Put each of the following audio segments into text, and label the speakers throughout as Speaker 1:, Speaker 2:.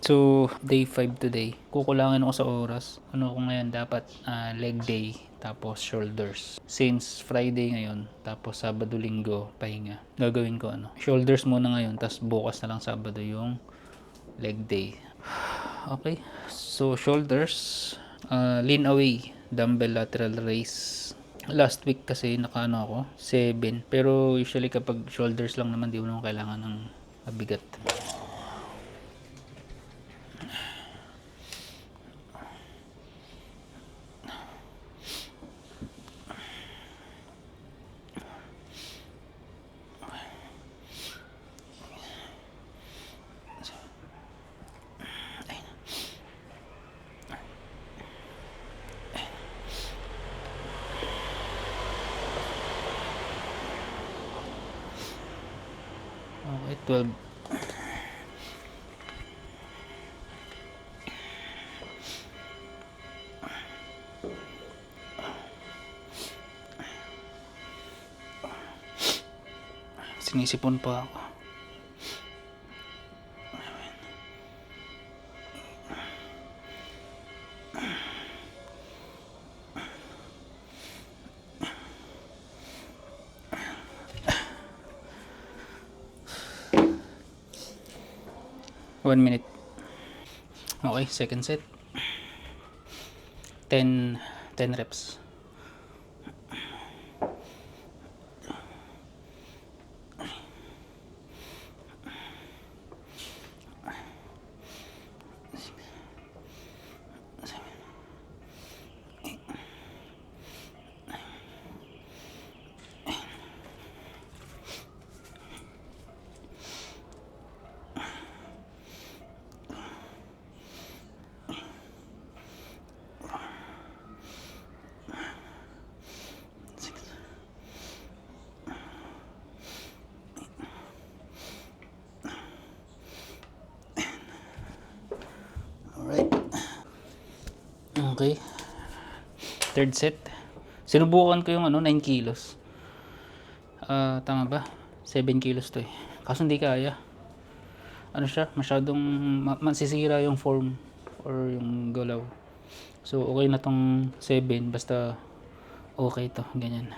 Speaker 1: So, day 5 today. Kukulangin ako sa oras. Ano ko ngayon dapat leg day tapos shoulders. Since Friday ngayon, tapos Sabado, Linggo, pahinga. Gagawin ko shoulders muna ngayon, tapos bukas na lang Sabado yung leg day. Okay. So, shoulders, lean away, dumbbell lateral raise. Last week kasi ako, 7. Pero usually kapag shoulders lang naman, di mo naman kailangan ng mabigat. Okay, 12. Sinisipon pa ako. One minute. Okay, second set. 10 reps. Alright. Okay. Third set. Sinubukan ko yung 9 kilos. Tama ba? 7 kilos to eh. Kaso hindi kaya. Siya, masyadong masisira yung form or yung galaw. So, okay na tong 7. Basta okay to. Ganyan.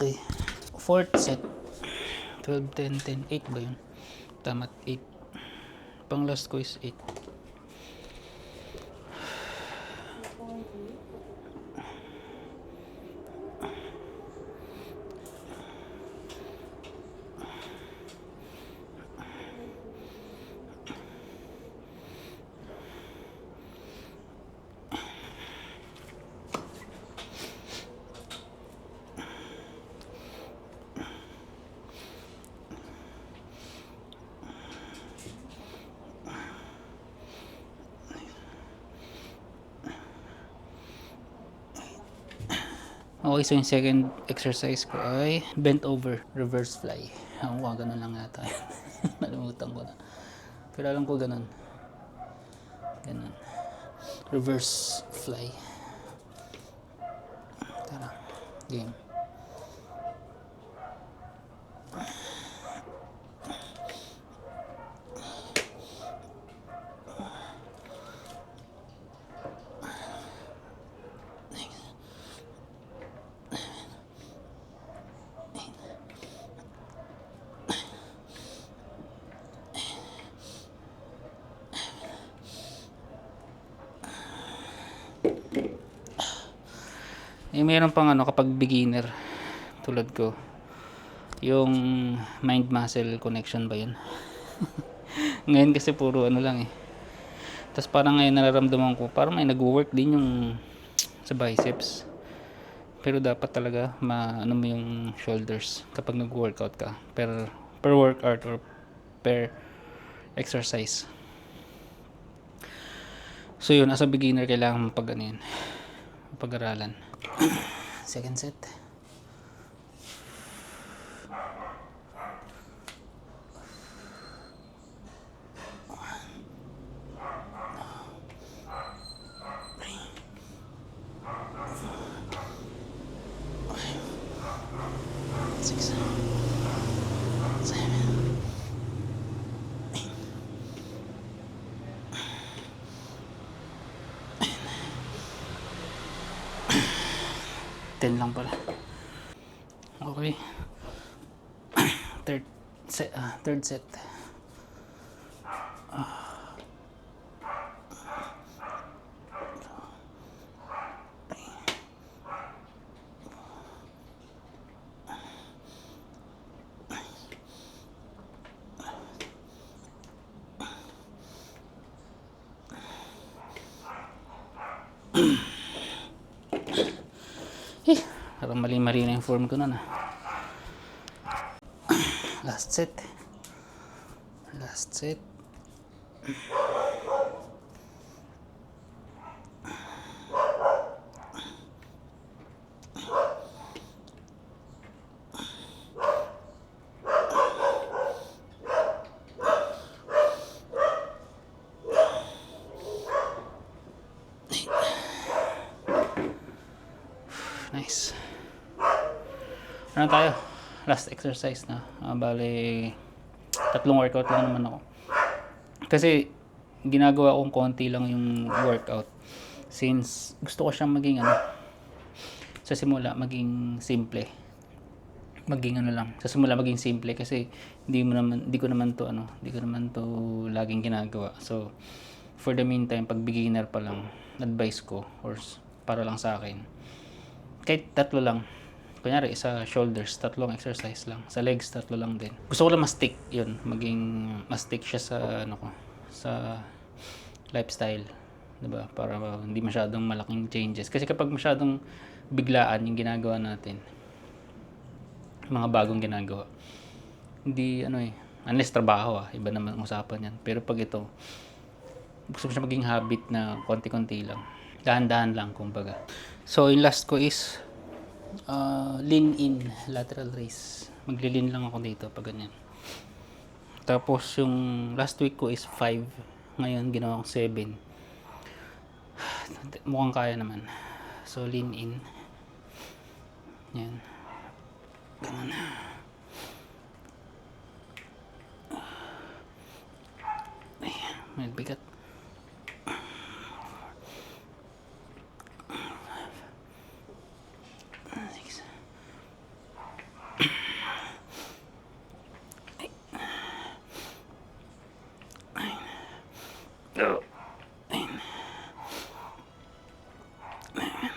Speaker 1: Okay. Fourth set. 12, 10, 10. 8 ba yun? Tama, 8. Pang last ko is 8. Okay, so yung second exercise ko ay bent over reverse fly. Ako ganun lang yata. Nalimutan ko na. Pero alam ko ganun. Ganun. Reverse fly. Tara. Game. Mayroon pang kapag beginner tulad ko, yung mind muscle connection ba yun? Ngayon kasi puro lang Tapos parang ngayon nararamdaman ko, parang may nag-work din yung sa biceps. Pero dapat talaga ano mo yung shoulders kapag nag-workout ka. Per workout or per exercise. So yun, as a beginner, kailangan pag-aralan. Second set. Six. 10 lang pala. Okay. Third set. Parang mali-mali na yung form ko na. Last set. Nice. Ano tayo? Last exercise na. Bale, 3 workout lang naman ako. Kasi ginagawa kong konti lang yung workout. Since gusto ko siyang maging sa simula maging simple. Sa simula maging simple kasi hindi ko naman to laging ginagawa. So for the meantime, pag beginner pa lang, advice ko or para lang sa akin, kahit 3 lang. Kunyari, sa shoulders, 3 exercise lang. Sa legs, 3 lang din. Gusto ko lang ma-stick yun. Ma-stick siya sa lifestyle. Diba? Para hindi masyadong malaking changes. Kasi kapag masyadong biglaan yung ginagawa natin, mga bagong ginagawa, hindi unless trabaho iba naman ang usapan yan. Pero pag ito, gusto ko siya maging habit na konti-konti lang. Dahan-dahan lang, kumbaga. So, yung last ko is lean in, lateral raise. Magli-lean lang ako dito pag ganyan. Tapos yung last week ko is 5. Ngayon ginawa ko 7. Mukhang kaya naman. So lean in. Yan. Ganun. Ay, may bigat.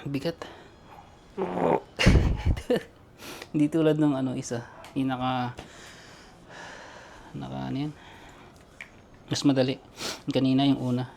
Speaker 1: Bigat. Hindi tulad ng isa. Yung naka ano yan. Mas madali. Kanina yung una.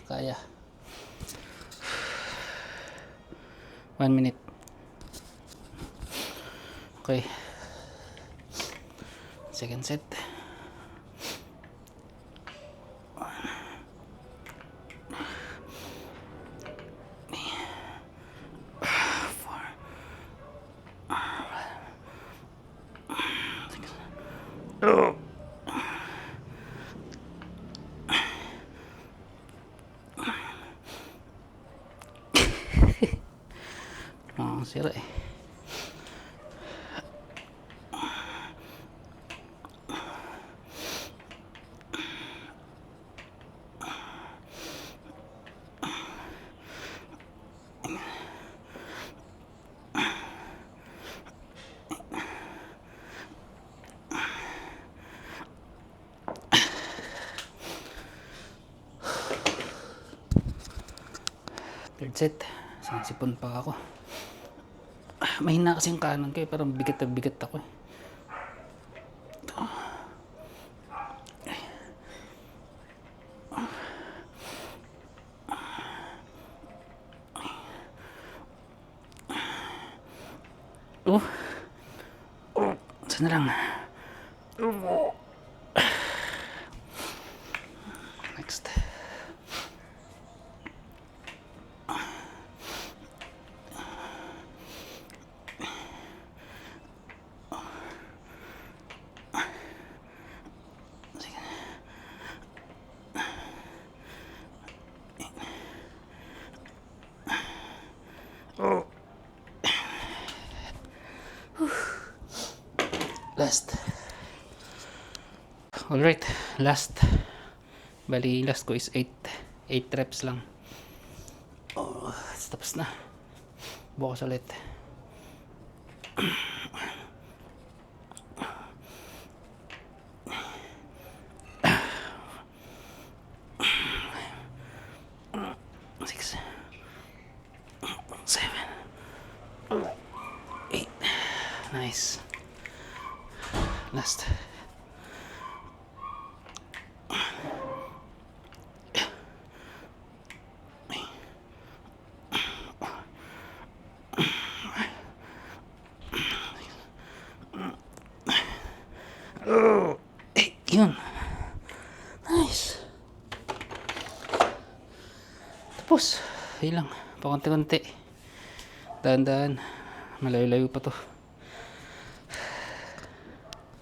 Speaker 1: Kaya. 1 minute. Okay. Second set. Sira eh. Third set. Sipon pa ako. Mahina kasi yung kanan ko eh. Parang bigat na bigat ako eh. Oh. Sana lang. Next. Last. Alright, last. Bali, last ko is 8 reps lang. Oh, tapos na. Bukas ulit. Six, 7, 8. Nice. Last. Oh, yun. Nice. Tapos, yun lang. Pakunti-kunti. Dahan-dahan. Malayo-layo pa to.